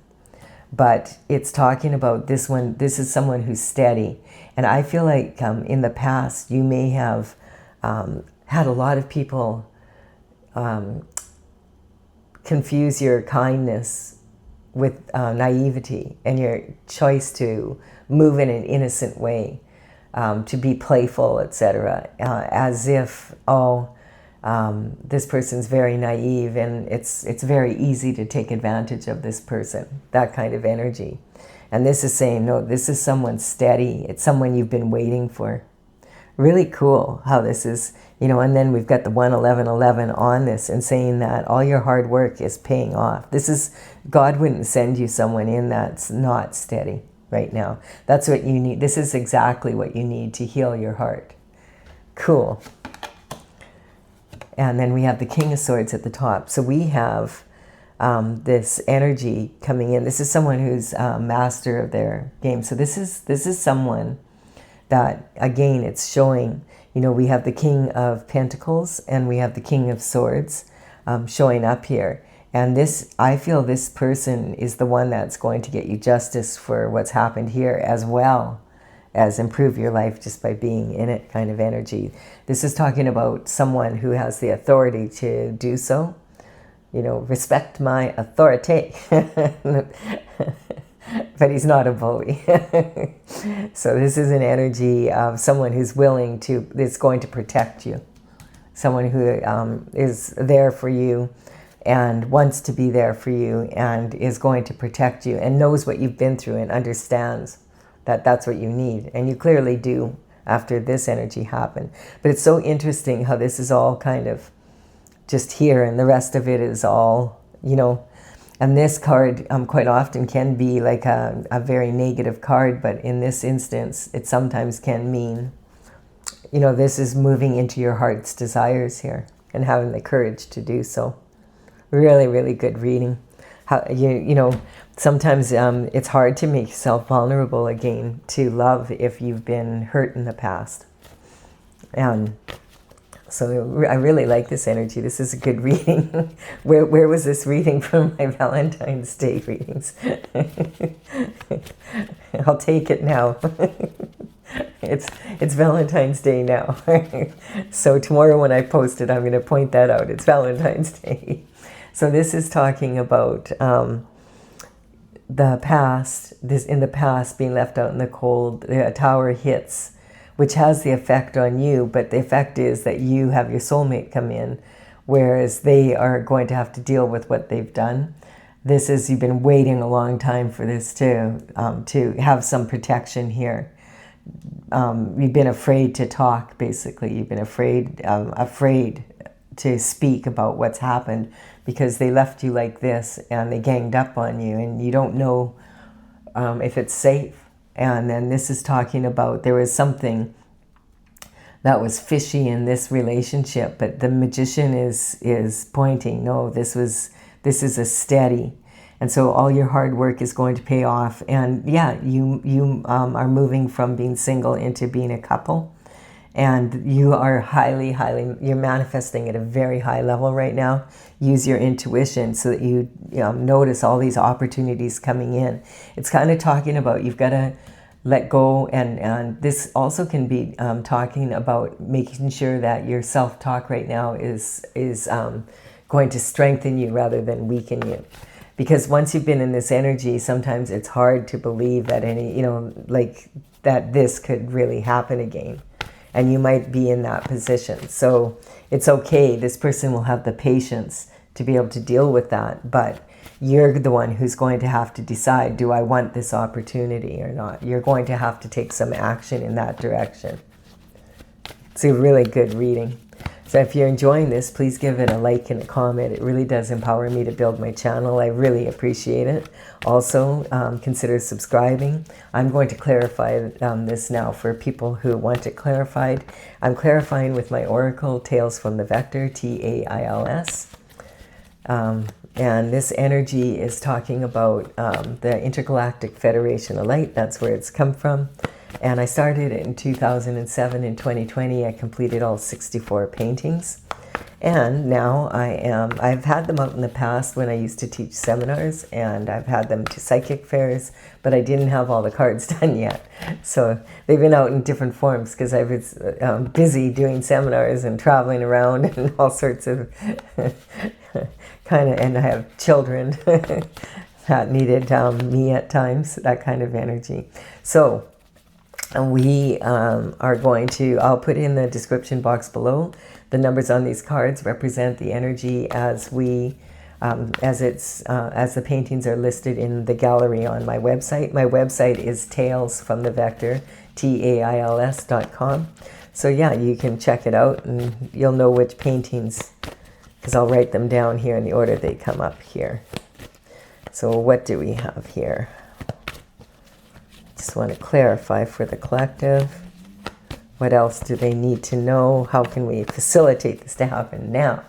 but it's talking about this one. This is someone who's steady. And I feel like in the past, you may have had a lot of people confuse your kindness with naivety and your choice to move in an innocent way, to be playful, etc., as if, this person's very naive and it's very easy to take advantage of this person, that kind of energy. And this is saying, no, this is someone steady. It's someone you've been waiting for. Really cool how this is, and then we've got the 11111 on this and saying that all your hard work is paying off. This is, God wouldn't send you someone in that's not steady right now. That's what you need. This is exactly what you need to heal your heart. Cool. And then we have the King of Swords at the top. So we have this energy coming in. This is someone who's a master of their game. So this is someone that, again, it's showing, we have the King of Pentacles and we have the King of Swords showing up here. And this, I feel this person is the one that's going to get you justice for what's happened here, as well as improve your life just by being in it, kind of energy. This is talking about someone who has the authority to do so. Respect my authority. But he's not a bully. So this is an energy of someone who's is going to protect you. Someone who is there for you and wants to be there for you and is going to protect you and knows what you've been through and understands that that's what you need. And you clearly do after this energy happened. But it's so interesting how this is all kind of just here and the rest of it is all, and this card quite often can be like a very negative card, but in this instance, it sometimes can mean, this is moving into your heart's desires here and having the courage to do so. Really, really good reading. How, sometimes it's hard to make yourself vulnerable again to love if you've been hurt in the past. And so I really like this energy. This is a good reading. Where was this reading from my Valentine's Day readings? I'll take it now. It's Valentine's Day now. So tomorrow when I post it, I'm going to point that out. It's Valentine's Day. So this is talking about the past, in the past being left out in the cold. The tower hits, which has the effect on you, but the effect is that you have your soulmate come in, whereas they are going to have to deal with what they've done. This is, you've been waiting a long time for this to have some protection here. You've been afraid to talk, basically. You've been afraid to speak about what's happened because they left you like this and they ganged up on you and you don't know if it's safe. And then this is talking about there was something that was fishy in this relationship, but the magician is pointing, no, this is a steady. And so all your hard work is going to pay off. And yeah, you are moving from being single into being a couple. And you are you're manifesting at a very high level right now. Use your intuition so that you notice all these opportunities coming in. It's kind of talking about you've got to let go, and this also can be talking about making sure that your self-talk right now is going to strengthen you rather than weaken you. Because once you've been in this energy, sometimes it's hard to believe that that this could really happen again. And you might be in that position. So it's okay. This person will have the patience to be able to deal with that. But you're the one who's going to have to decide, do I want this opportunity or not? You're going to have to take some action in that direction. It's a really good reading. So if you're enjoying this, please give it a like and a comment. It really does empower me to build my channel. I really appreciate it. Also, consider subscribing. I'm going to clarify this now for people who want it clarified. I'm clarifying with my Oracle, Tales from the Vector, Tails. And this energy is talking about the Intergalactic Federation of Light. That's where it's come from. And I started in 2007. In 2020, I completed all 64 paintings. And now I've had them out in the past when I used to teach seminars, and I've had them to psychic fairs, but I didn't have all the cards done yet. So they've been out in different forms because I was busy doing seminars and traveling around and all sorts of and I have children that needed me at times, that kind of energy. So we are going to, I'll put in the description box below. The numbers on these cards represent the energy as the paintings are listed in the gallery on my website. My website is Tails from the Vector, TAILS.com. So yeah, you can check it out and you'll know which paintings, because I'll write them down here in the order they come up here. So what do we have here? Just want to clarify for the collective. What else do they need to know? How can we facilitate this to happen now?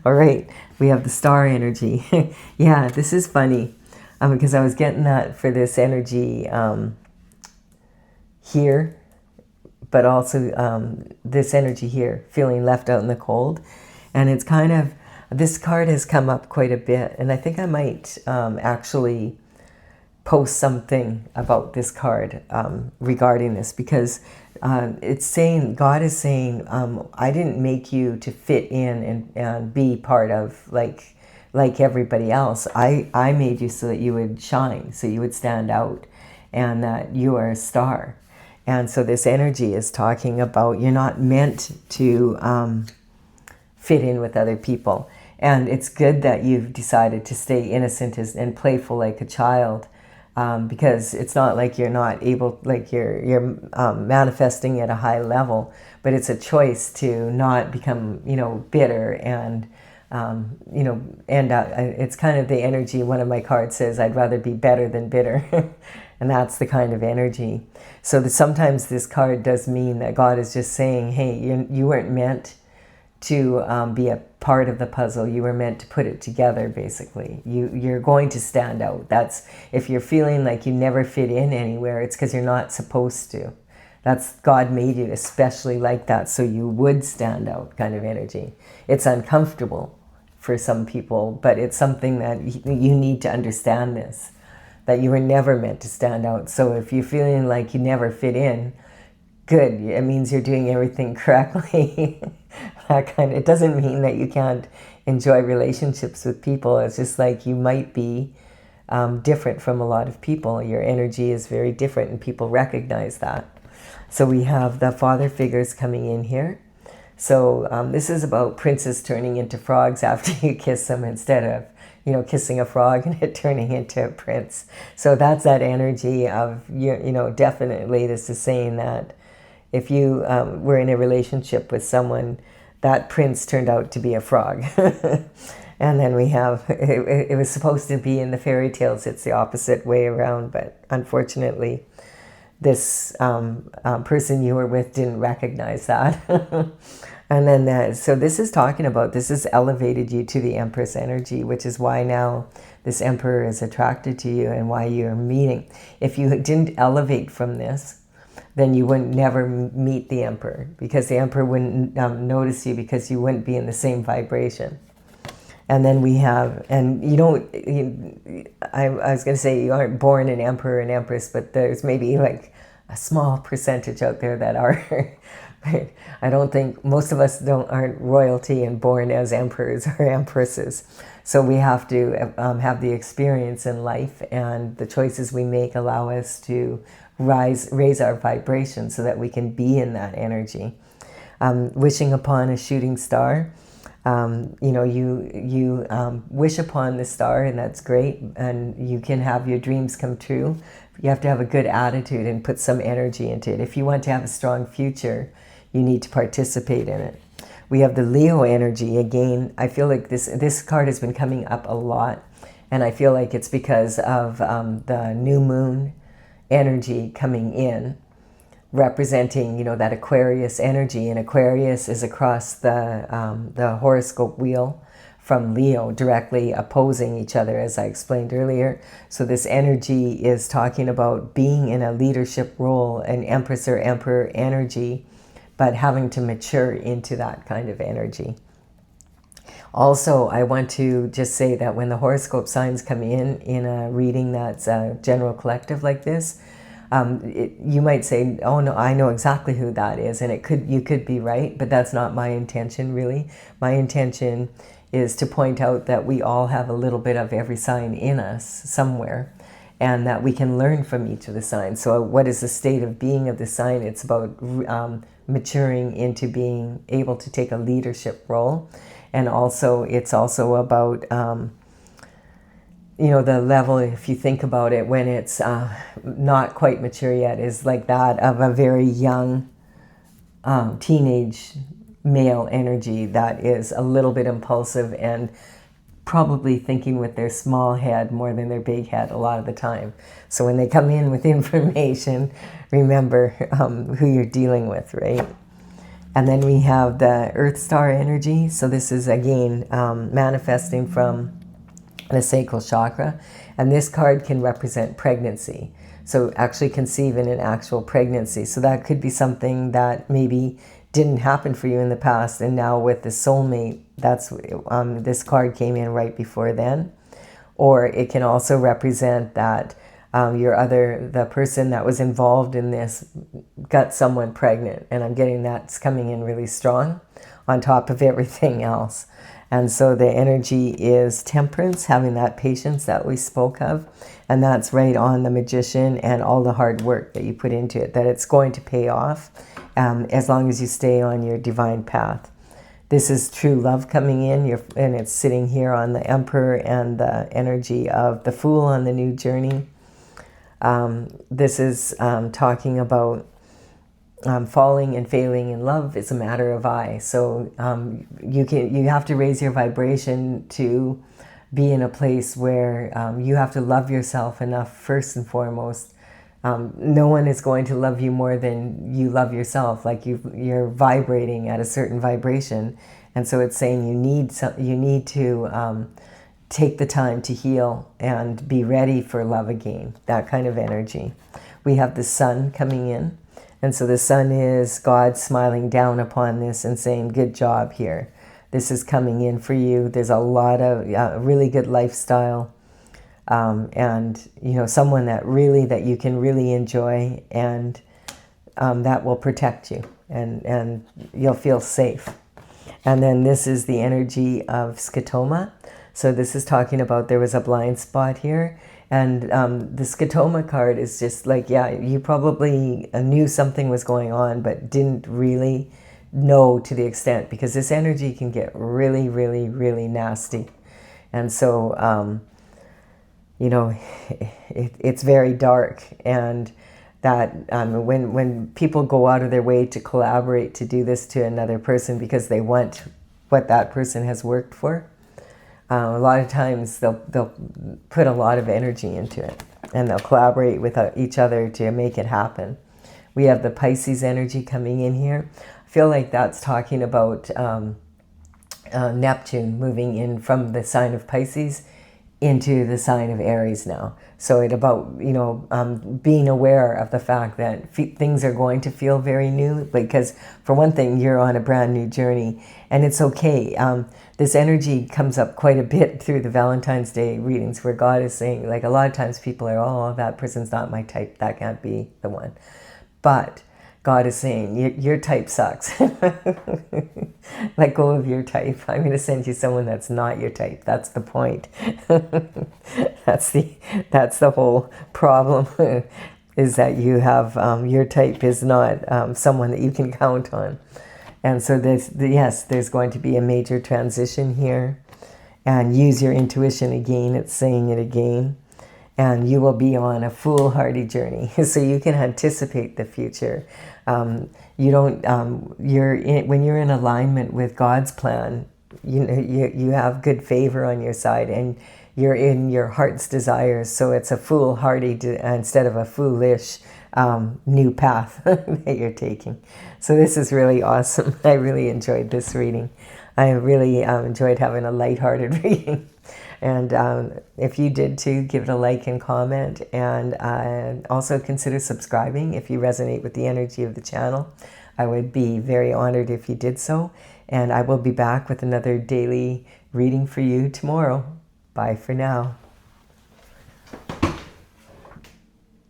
All right, we have the star energy. Yeah, this is funny because I was getting that for this energy here, but also this energy here, feeling left out in the cold. And it's kind of, this card has come up quite a bit, and I think I might actually post something about this card regarding this, because it's saying, God is saying, I didn't make you to fit in and be part of like everybody else. I made you so that you would shine, so you would stand out, and that you are a star. And so this energy is talking about you're not meant to fit in with other people. And it's good that you've decided to stay innocent and playful like a child. Because it's not like you're not able, like you're manifesting at a high level, but it's a choice to not become, bitter and, it's kind of the energy. One of my cards says, I'd rather be better than bitter. And that's the kind of energy. So that sometimes this card does mean that God is just saying, hey, you weren't meant to be a part of the puzzle. You were meant to put it together, basically. You're going to stand out. That's, if you're feeling like you never fit in anywhere, it's because you're not supposed to. That's, God made you especially like that, so you would stand out kind of energy. It's uncomfortable for some people, but it's something that you need to understand this, that you were never meant to stand out. So if you're feeling like you never fit in, good. It means you're doing everything correctly. It doesn't mean that you can't enjoy relationships with people. It's just like you might be different from a lot of people. Your energy is very different, and people recognize that. So we have the father figures coming in here. So this is about princes turning into frogs after you kiss them, instead of kissing a frog and it turning into a prince. So that's that energy of, definitely this is saying that if you were in a relationship with someone, that prince turned out to be a frog. And then we have, it was supposed to be in the fairy tales, it's the opposite way around, but unfortunately, this person you were with didn't recognize that. And then, so this is talking about, this has elevated you to the Empress energy, which is why now this Emperor is attracted to you and why you're meeting. If you didn't elevate from this, then you wouldn't never meet the Emperor, because the Emperor wouldn't notice you, because you wouldn't be in the same vibration. And then we have, and I was going to say you aren't born an Emperor and Empress, but there's maybe like a small percentage out there that are. Right? I don't think, most of us aren't royalty and born as emperors or empresses. So we have to have the experience in life, and the choices we make allow us to raise our vibration so that we can be in that energy. Wishing upon a shooting star. You wish upon the star, and that's great, and you can have your dreams come true. You have to have a good attitude and put some energy into it. If you want to have a strong future, you need to participate in it. We have the Leo energy. Again, I feel like this card has been coming up a lot, and I feel like it's because of the new moon energy coming in, representing, that Aquarius energy. And Aquarius is across the horoscope wheel from Leo, directly opposing each other, as I explained earlier. So this energy is talking about being in a leadership role, an Empress or Emperor energy, but having to mature into that kind of energy. Also, I want to just say that when the horoscope signs come in a reading that's a general collective like this, you might say, oh no, I know exactly who that is, and you could be right, but that's not my intention really. My intention is to point out that we all have a little bit of every sign in us somewhere, and that we can learn from each of the signs. So what is the state of being of the sign? It's about maturing into being able to take a leadership role. And also, it's also about, the level, if you think about it, when it's not quite mature yet, is like that of a very young teenage male energy that is a little bit impulsive and probably thinking with their small head more than their big head a lot of the time. So when they come in with information, remember who you're dealing with, right? And then we have the Earth Star energy. So this is, again, manifesting from the sacral chakra. And this card can represent pregnancy. So actually conceiving an actual pregnancy. So that could be something that maybe didn't happen for you in the past. And now with the soulmate, that's this card came in right before then. Or it can also represent that the person that was involved in this got someone pregnant, and I'm getting that's coming in really strong on top of everything else. And so the energy is temperance, having that patience that we spoke of, and that's right on the Magician and all the hard work that you put into it, that it's going to pay off as long as you stay on your divine path. This is true love coming in, and it's sitting here on the Emperor and the energy of the Fool on the new journey. This is talking about falling and failing in love. It's a matter of I. So you have to raise your vibration to be in a place where you have to love yourself enough first and foremost. No one is going to love you more than you love yourself. Like you're vibrating at a certain vibration, and so it's saying you need to take the time to heal and be ready for love again, that kind of energy. We have the sun coming in. And so the sun is God smiling down upon this and saying, good job here. This is coming in for you. There's a lot of really good lifestyle. And, someone that you can really enjoy, and that will protect you, and you'll feel safe. And then this is the energy of scotoma. So this is talking about there was a blind spot here. And the scotoma card is just like, you probably knew something was going on, but didn't really know to the extent, because this energy can get really, really, really nasty. And so, it's very dark. And that when people go out of their way to collaborate to do this to another person because they want what that person has worked for, a lot of times they'll put a lot of energy into it, and they'll collaborate with each other to make it happen. We have the Pisces energy coming in here. I feel like that's talking about Neptune moving in from the sign of Pisces into the sign of Aries now. So it's about, being aware of the fact that things are going to feel very new, because for one thing, you're on a brand new journey, and it's okay. This energy comes up quite a bit through the Valentine's Day readings, where God is saying, like, a lot of times people are, oh, that person's not my type, that can't be the one. But God is saying, your type sucks. Let go of your type. I'm going to send you someone that's not your type. That's the point. That's the whole problem, is that you have, your type is not someone that you can count on. And so there's going to be a major transition here. And use your intuition again. It's saying it again. And you will be on a foolhardy journey, so you can anticipate the future. When you're in alignment with God's plan, you have good favor on your side, and you're in your heart's desires. So it's a foolhardy instead of a foolish new path that you're taking. So this is really awesome. I really enjoyed this reading. I really enjoyed having a lighthearted reading. And if you did too, give it a like and comment, and also consider subscribing if you resonate with the energy of the channel. I would be very honored if you did so. And I will be back with another daily reading for you tomorrow. Bye for now.